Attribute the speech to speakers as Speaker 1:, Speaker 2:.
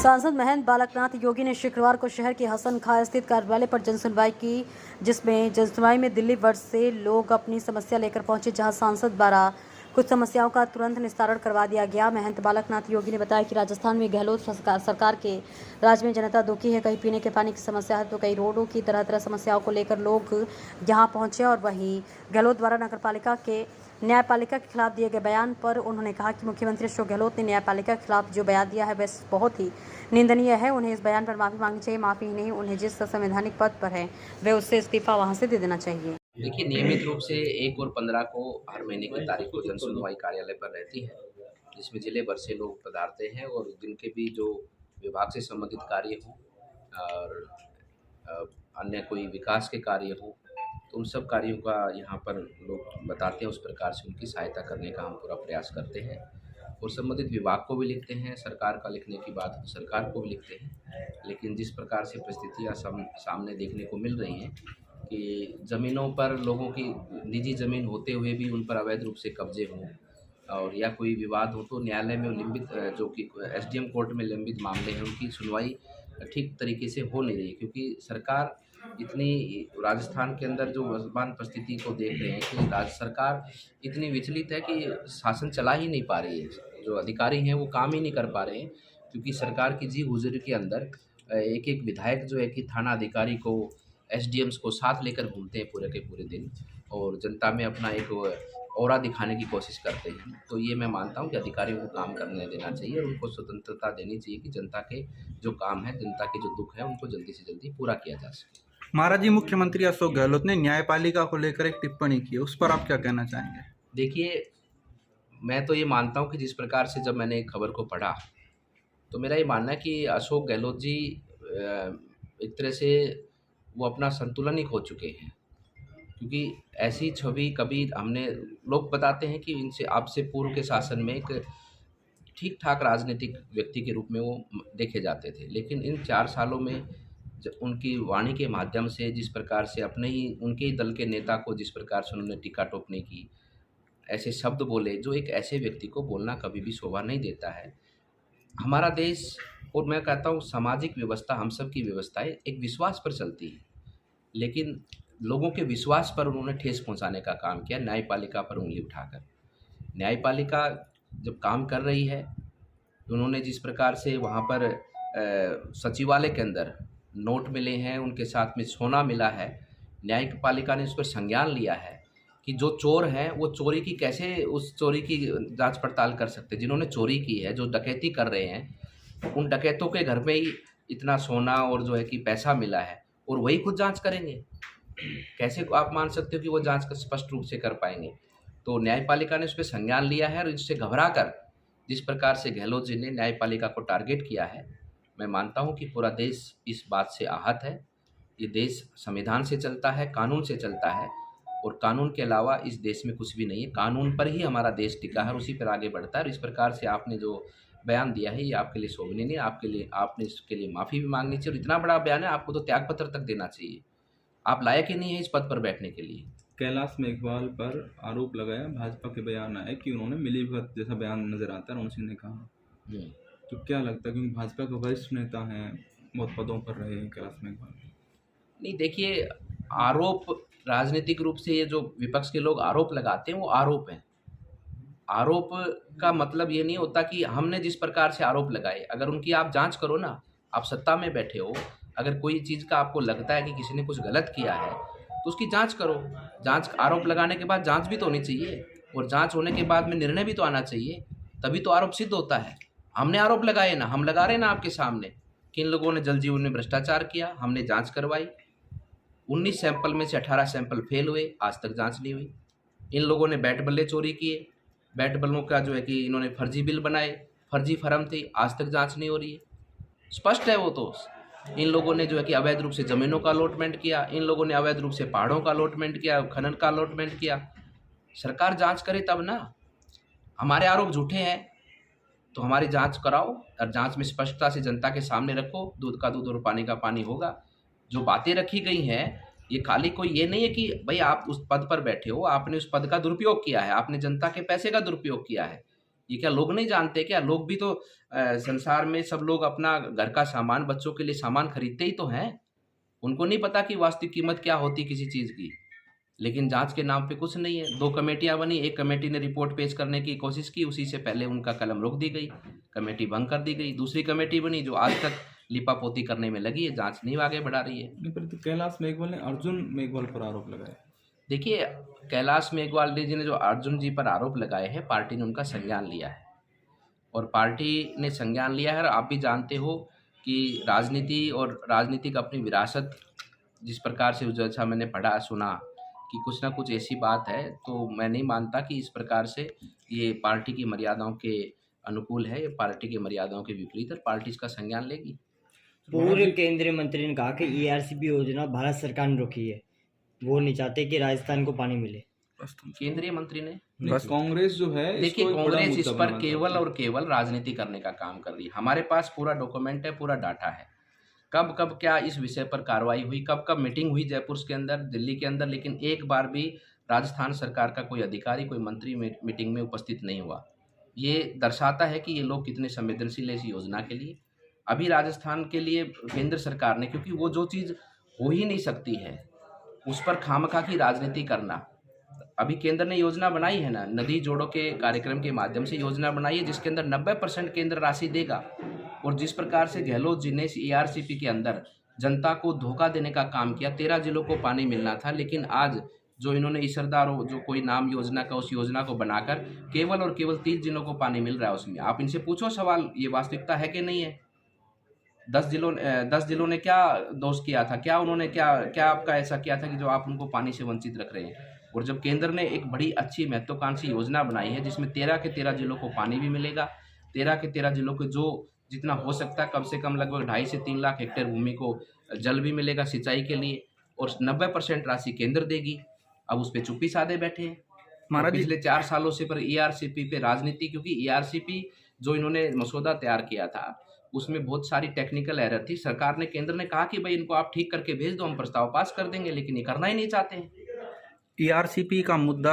Speaker 1: सांसद महंत बालकनाथ योगी ने शुक्रवार को शहर के हसन खां स्थित कार्यालय पर जनसुनवाई की, जिसमें जनसुनवाई में दिल्ली वर्ष से लोग अपनी समस्या लेकर पहुंचे, जहां सांसद द्वारा कुछ समस्याओं का तुरंत निस्तारण करवा दिया गया। महंत बालकनाथ योगी ने बताया कि राजस्थान में गहलोत सरकार के राज में जनता दुखी है। कहीं पीने के पानी की समस्या है तो कई रोडों की तरह समस्याओं को लेकर लोग यहां पहुंचे। और वहीं गहलोत द्वारा न्यायपालिका के खिलाफ दिए गए बयान पर उन्होंने कहा कि मुख्यमंत्री अशोक गहलोत ने न्यायपालिका के खिलाफ जो बयान दिया है वह बहुत ही निंदनीय है। उन्हें इस बयान पर माफी मांगनी चाहिए। माफी ही नहीं, उन्हें जिस संवैधानिक पद पर है वह उससे इस्तीफा वहां से दे देना चाहिए।
Speaker 2: देखिए, नियमित रूप से 1 और 15 को हर महीने की तारीख को जन सुनवाई कार्यालय पर रहती है, जिसमें जिले भर से लोग पधारते हैं और जिनके भी जो विभाग से संबंधित कार्य हों और अन्य कोई विकास के कार्य हों, तो उन सब कार्यों का यहाँ पर लोग बताते हैं। उस प्रकार से उनकी सहायता करने का हम पूरा प्रयास करते हैं और संबंधित विभाग को भी लिखते हैं। सरकार का लिखने की बात तो सरकार को भी लिखते हैं, लेकिन जिस प्रकार से परिस्थितियाँ सामने देखने को मिल रही हैं कि ज़मीनों पर लोगों की निजी ज़मीन होते हुए भी उन पर अवैध रूप से कब्जे हों और या कोई विवाद हो, तो न्यायालय में लंबित जो कि एसडीएम कोर्ट में लंबित मामले हैं, उनकी सुनवाई ठीक तरीके से हो नहीं रही, क्योंकि सरकार इतनी राजस्थान के अंदर जो वर्तमान परिस्थिति को देख रहे हैं कि राज्य सरकार इतनी विचलित है कि शासन चला ही नहीं पा रही है। जो अधिकारी हैं वो काम ही नहीं कर पा रहे हैं, क्योंकि सरकार की जी हुजूरी के अंदर एक एक विधायक जो है कि थाना अधिकारी को, एसडीएम्स को साथ लेकर घूमते हैं पूरे के पूरे दिन और जनता में अपना एक ऑरा दिखाने की कोशिश करते हैं। तो ये मैं मानता हूँ कि अधिकारियों को काम करने देना चाहिए और उनको स्वतंत्रता देनी चाहिए कि जनता के जो काम है, जनता के जो दुख है, उनको जल्दी से जल्दी पूरा किया जा सके।
Speaker 3: महाराज जी, मुख्यमंत्री अशोक गहलोत ने न्यायपालिका को लेकर एक टिप्पणी की है, उस पर आप क्या कहना चाहेंगे?
Speaker 2: देखिए, मैं तो ये मानता हूँ कि जिस प्रकार से जब मैंने खबर को पढ़ा तो मेरा ये मानना है कि अशोक गहलोत जी एक तरह से वो अपना संतुलन ही खो चुके हैं, क्योंकि ऐसी छवि कभी हमने, लोग बताते हैं कि इनसे आपसे पूर्व के शासन में एक ठीक ठाक राजनीतिक व्यक्ति के रूप में वो देखे जाते थे, लेकिन इन 4 सालों में उनकी वाणी के माध्यम से जिस प्रकार से अपने ही उनके ही दल के नेता को जिस प्रकार से उन्होंने टीका टिप्पणी की, ऐसे शब्द बोले जो एक ऐसे व्यक्ति को बोलना कभी भी शोभा नहीं देता है। हमारा देश और मैं कहता हूँ सामाजिक व्यवस्था, हम सब की व्यवस्थाएं एक विश्वास पर चलती है, लेकिन लोगों के विश्वास पर उन्होंने ठेस पहुंचाने का काम किया न्यायपालिका पर उंगली उठाकर। न्यायपालिका जब काम कर रही है, उन्होंने जिस प्रकार से वहाँ पर सचिवालय के अंदर नोट मिले हैं, उनके साथ में सोना मिला है, न्यायपालिका ने उस पर संज्ञान लिया है कि जो चोर हैं वो चोरी की कैसे उस चोरी की जांच पड़ताल कर सकते, जिन्होंने चोरी की है, जो डकैती कर रहे हैं, उन डकैतों के घर में ही इतना सोना और जो है कि पैसा मिला है और वही खुद जांच करेंगे। कैसे आप मान सकते हो कि वो जांच स्पष्ट रूप से कर पाएंगे? तो न्यायपालिका ने उस पर संज्ञान लिया है और इससे घबरा कर जिस प्रकार से गहलोत जी ने न्यायपालिका को टारगेट किया है, मैं मानता हूं कि पूरा देश इस बात से आहत है। ये देश संविधान से चलता है, कानून से चलता है और कानून के अलावा इस देश में कुछ भी नहीं है। कानून पर ही हमारा देश टिका है और उसी पर आगे बढ़ता है। और इस प्रकार से आपने जो बयान दिया है ये आपके लिए शोभनीय नहीं है, आपने इसके लिए माफ़ी भी मांगनी चाहिए। और इतना बड़ा बयान है, आपको तो त्यागपत्र तक देना चाहिए। आप लायक ही नहीं है इस पद पर बैठने के लिए।
Speaker 4: कैलाश मेघवाल पर आरोप लगाया, भाजपा के बयान आए कि उन्होंने मिलीभगत जैसा बयान नजर आता है, रमन सिंह ने कहा। तो क्या लगता है, क्योंकि भाजपा के वरिष्ठ नेता हैं, बहुत पदों पर रहे हैं कैलाश मेघवाल?
Speaker 2: नहीं, देखिए, आरोप राजनीतिक रूप से ये जो विपक्ष के लोग आरोप लगाते हैं वो आरोप हैं। आरोप का मतलब ये नहीं होता कि हमने जिस प्रकार से आरोप लगाए, अगर उनकी आप जांच करो ना, आप सत्ता में बैठे हो, अगर कोई चीज़ का आपको लगता है कि किसी ने कुछ गलत किया है तो उसकी जांच करो। जांच, आरोप लगाने के बाद जांच भी तो होनी चाहिए और जांच होने के बाद में निर्णय भी तो आना चाहिए, तभी तो आरोप सिद्ध होता है। हमने आरोप लगाए ना, हम लगा रहे ना आपके सामने कि इन लोगों ने जल जीवन में भ्रष्टाचार किया, हमने जाँच करवाई। 19 सैंपल में से 18 सैंपल फेल हुए, आज तक जाँच नहीं हुई। इन लोगों ने बैट बल्ले चोरी किए, बैट बल्लों का जो है कि इन्होंने फर्जी बिल बनाए, फर्जी फर्म थी, आज तक जांच नहीं हो रही है। स्पष्ट है वो तो। इन लोगों ने जो है कि अवैध रूप से ज़मीनों का अलॉटमेंट किया, इन लोगों ने अवैध रूप से पहाड़ों का अलॉटमेंट किया, खनन का अलॉटमेंट किया। सरकार जांच करे तब ना। हमारे आरोप झूठे हैं तो हमारी जांच कराओ और जांच में स्पष्टता से जनता के सामने रखो, दूध का दूध और पानी का पानी होगा। जो बातें रखी गई हैं, ये खाली कोई ये नहीं है कि भाई आप उस पद पर बैठे हो, आपने उस पद का दुरुपयोग किया है, आपने जनता के पैसे का दुरुपयोग किया है। ये क्या लोग नहीं जानते क्या? लोग भी तो संसार में सब लोग अपना घर का सामान, बच्चों के लिए सामान खरीदते ही तो हैं। उनको नहीं पता कि वास्तविक कीमत क्या होती किसी चीज़ की। लेकिन जांच के नाम पे कुछ नहीं है। 2 कमेटियां बनी, एक कमेटी ने रिपोर्ट पेश करने की कोशिश की, उसी से पहले उनका कलम रोक दी गई, कमेटी भंग कर दी गई। दूसरी कमेटी बनी जो आज तक लिपापोती करने में लगी है, जांच नहीं आगे बढ़ा रही है।
Speaker 4: नहीं, पर तो कैलाश मेघवाल ने अर्जुन मेघवाल पर आरोप लगाया।
Speaker 2: देखिए, कैलाश मेघवाल जी ने जो अर्जुन जी पर आरोप लगाए हैं, पार्टी ने उनका संज्ञान लिया है और पार्टी ने संज्ञान लिया है। और आप भी जानते हो कि राजनीति और राजनीतिक अपनी विरासत जिस प्रकार से जैसा मैंने पढ़ा सुना कि कुछ ना कुछ ऐसी बात है, तो मैं नहीं मानता कि इस प्रकार से ये पार्टी की मर्यादाओं के अनुकूल है, ये पार्टी की मर्यादाओं के विपरीत है। पार्टी इसका संज्ञान लेगी।
Speaker 5: पूर्व केंद्रीय मंत्री ने कहा कि ईआरसीपी योजना भारत सरकार ने रोकी है, वो नहीं चाहते कि राजस्थान को पानी मिले।
Speaker 2: केंद्रीय मंत्री ने
Speaker 4: नहीं, कांग्रेस जो है
Speaker 2: देखिए,
Speaker 4: इसको एक बड़ा
Speaker 2: कांग्रेस इस
Speaker 4: मुद्दा
Speaker 2: पर
Speaker 4: बनाना
Speaker 2: केवल
Speaker 4: चाहती है।
Speaker 2: और केवल राजनीति करने का काम कर रही है। हमारे पास पूरा डॉक्यूमेंट है, पूरा डाटा है, कब कब क्या इस विषय पर कार्रवाई हुई, कब कब मीटिंग हुई जयपुर के अंदर, दिल्ली के अंदर, लेकिन एक बार भी राजस्थान सरकार का कोई अधिकारी, कोई मंत्री मीटिंग में उपस्थित नहीं हुआ। ये दर्शाता है कि ये लोग कितने संवेदनशील है इस योजना के लिए। अभी राजस्थान के लिए केंद्र सरकार ने, क्योंकि वो जो चीज़ हो ही नहीं सकती है उस पर खामखा की राजनीति करना। अभी केंद्र ने योजना बनाई है ना, नदी जोड़ो के कार्यक्रम के माध्यम से योजना बनाई है, जिसके अंदर 90% केंद्र राशि देगा। और जिस प्रकार से गहलोत जी ने इस ईआरसीपी के अंदर जनता को धोखा देने का काम किया, 13 जिलों को पानी मिलना था, लेकिन आज जो इन्होंने इसरदार जो कोई नाम योजना का, उस योजना को बनाकर केवल और केवल 30 जिलों को पानी मिल रहा है। उसमें आप इनसे पूछो सवाल, ये वास्तविकता है कि नहीं है? 10 जिलों ने क्या दोष किया था, क्या उन्होंने क्या आपका ऐसा किया था कि जो आप उनको पानी से वंचित रख रहे हैं? और जब केंद्र ने एक बड़ी अच्छी महत्वाकांक्षी योजना बनाई है जिसमें 13 के 13 जिलों को पानी भी मिलेगा, 13 के 13 जिलों को जो जितना हो सकता है कम से कम लगभग 2.5 से 3 लाख हेक्टेयर भूमि को जल भी मिलेगा सिंचाई के लिए, और 90% राशि केंद्र देगी। अब उस पर चुप्पी साधे बैठे हैं।
Speaker 3: महाराज जी,
Speaker 2: पिछले 4 सालों से पर ईआरसीपी पे राजनीति, क्योंकि ईआरसीपी जो इन्होंने मसौदा तैयार किया था उसमें बहुत सारी टेक्निकल एरर थी। सरकार ने, केंद्र ने कहा कि भाई इनको आप ठीक करके भेज दो, हम प्रस्ताव पास कर देंगे, लेकिन ये करना ही नहीं चाहते हैं।
Speaker 3: ईआरसीपी का मुद्दा